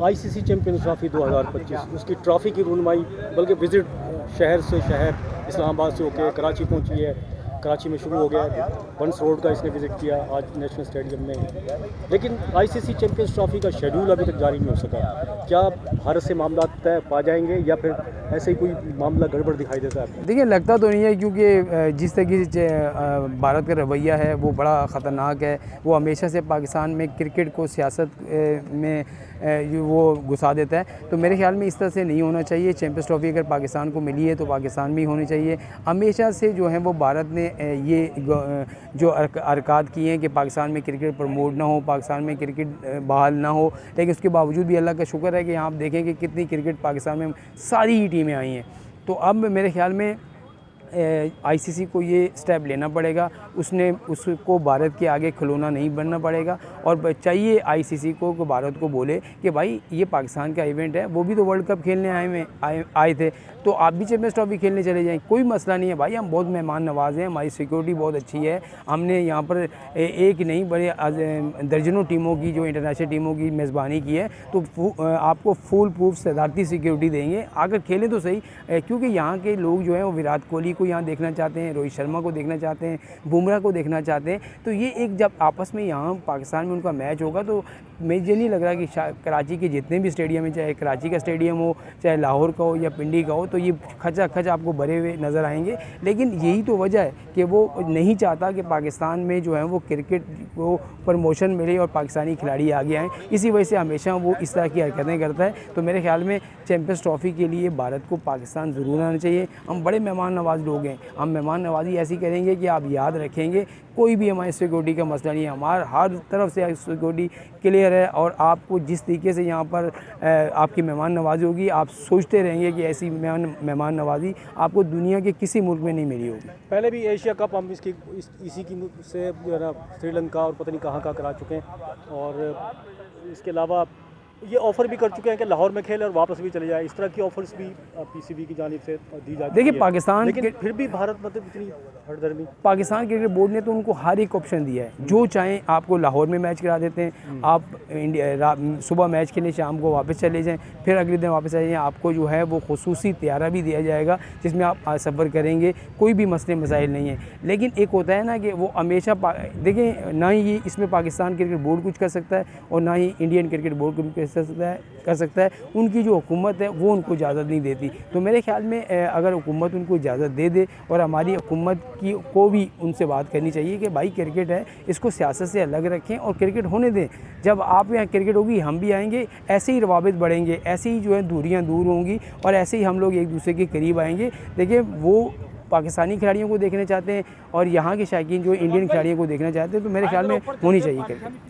ICC champions trophy 2025 उसकी trophy की रूनुमाई बल्कि विज़िट शहर से शहर इस्लामाबाद से होकर कराची पहुंची है। कराची में शुरू हो गया है, बंस रोड का इसने विज़िट किया आज नेशनल स्टेडियम में। लेकिन आईसीसी चैंपियंस ट्रॉफ़ी का शेड्यूल अभी तक जारी नहीं हो सका। क्या भारत से मामला तय पा जाएंगे या फिर ऐसे ही कोई मामला गड़बड़ दिखाई देता है? देखिए, लगता तो नहीं है, क्योंकि जिस तरीके से भारत का रवैया है वो बड़ा ख़तरनाक है। वो हमेशा से पाकिस्तान में क्रिकेट को सियासत में वो घुसा देता है। तो मेरे ख्याल में इस तरह से नहीं होना चाहिए। चैंपियंस ट्रॉफ़ी अगर पाकिस्तान को मिली है तो पाकिस्तान में ही होनी चाहिए। हमेशा से जो है वो भारत ने ये जो हरकत की हैं कि पाकिस्तान में क्रिकेट प्रमोट ना हो, पाकिस्तान में क्रिकेट बहाल ना हो, लेकिन उसके बावजूद भी अल्लाह का शुक्र है कि आप देखें कि कितनी क्रिकेट पाकिस्तान में सारी ही टीमें आई हैं। तो अब मेरे ख्याल में आईसीसी को ये स्टेप लेना पड़ेगा। उसको भारत के आगे खिलौना नहीं बनना पड़ेगा और चाहिए आईसीसी को भारत को बोले कि भाई ये पाकिस्तान का इवेंट है, वो भी तो वर्ल्ड कप खेलने आए थे, तो आप भी चैंपियंस ट्रॉफी खेलने चले जाएं, कोई मसला नहीं है भाई। हम बहुत मेहमान नवाज हैं, हमारी सिक्योरिटी बहुत अच्छी है। हमने यहाँ पर एक नहीं बड़े दर्जनों टीमों की, जो इंटरनेशनल टीमों की मेज़बानी की है, तो आपको फुल प्रूफ सदारती सिक्योरिटी देंगे, आकर खेलें तो सही। क्योंकि यहाँ के लोग जो हैं वो विराट कोहली को यहाँ देखना चाहते हैं, रोहित शर्मा को देखना चाहते हैं, बुमराह को देखना चाहते हैं। तो ये एक जब आपस में यहाँ पाकिस्तान में उनका मैच होगा तो मुझे नहीं लग रहा कि कराची के जितने भी स्टेडियम हैं, चाहे कराची का स्टेडियम हो, चाहे लाहौर का हो या पिंडी का हो, तो ये खचा खच आपको भरे हुए नज़र आएंगे। लेकिन यही तो वजह है कि वो नहीं चाहता कि पाकिस्तान में जो है वो क्रिकेट को प्रमोशन मिले और पाकिस्तानी खिलाड़ी आगे आएँ। इसी वजह से हमेशा वो इस तरह की हरकतें करता है। तो मेरे ख्याल में चैंपियंस ट्रॉफ़ी के लिए भारत को पाकिस्तान ज़रूर आना चाहिए। हम बड़े मेहमान नवाज लोग हैं, हम मेहमान नवाजी ऐसी करेंगे कि आप याद रखेंगे कोई भी हमारी सिक्योरिटी का मसला नहीं है। हमारा हर तरफ से सिक्योरिटी क्लियर है और आपको जिस तरीके से यहाँ पर आपकी मेहमान नवाजी होगी, आप सोचते रहेंगे कि ऐसी मेहमान नवाजी आपको दुनिया के किसी मुल्क में नहीं मिली होगी। पहले भी एशिया कप हम इसी की से जो है ना श्रीलंका और पता नहीं कहाँ करा चुके हैं और इसके अलावा ये ऑफ़र भी कर चुके हैं कि लाहौर में खेले और वापस भी चले जाए। इस तरह की ऑफर्स भी पीसीबी की जानिब से दी जाती है। देखिए, पाकिस्तान लेकिन फिर भी भारत मतलब इतनी हठधर्मी। पाकिस्तान क्रिकेट बोर्ड ने तो उनको हर एक ऑप्शन दिया है, जो चाहें आपको लाहौर में मैच करा देते हैं, आप सुबह मैच खेलें, शाम को वापस चले जाएं, फिर अगले दिन वापस आ जाएं। आपको जो है वो खुसूसी त्यारा भी दिया जाएगा जिसमें आप सफ़र करेंगे, कोई भी मसले मसाइल नहीं है। लेकिन एक होता है ना कि वो हमेशा देखें, ना ही इसमें पाकिस्तान क्रिकेट बोर्ड कुछ कर सकता है और ना ही इंडियन क्रिकेट बोर्ड कुछ कर सकता है। उनकी जो हुकूमत है वो उनको इजाज़त नहीं देती। तो मेरे ख्याल में अगर हुकूमत उनको इजाज़त दे दे और हमारी हुकूमत को भी उनसे बात करनी चाहिए कि भाई क्रिकेट है, इसको सियासत से अलग रखें और क्रिकेट होने दें। जब आप यहाँ क्रिकेट होगी हम भी आएंगे, ऐसे ही रवाबित बढ़ेंगे, ऐसे ही जो है दूरियाँ दूर होंगी और ऐसे ही हम लोग एक दूसरे के करीब आएंगे। देखिए, वो पाकिस्तानी खिलाड़ियों को देखना चाहते हैं और यहाँ के शायकीन जो इंडियन खिलाड़ियों को देखना चाहते हैं, तो मेरे ख्याल में होनी चाहिए क्रिकेट।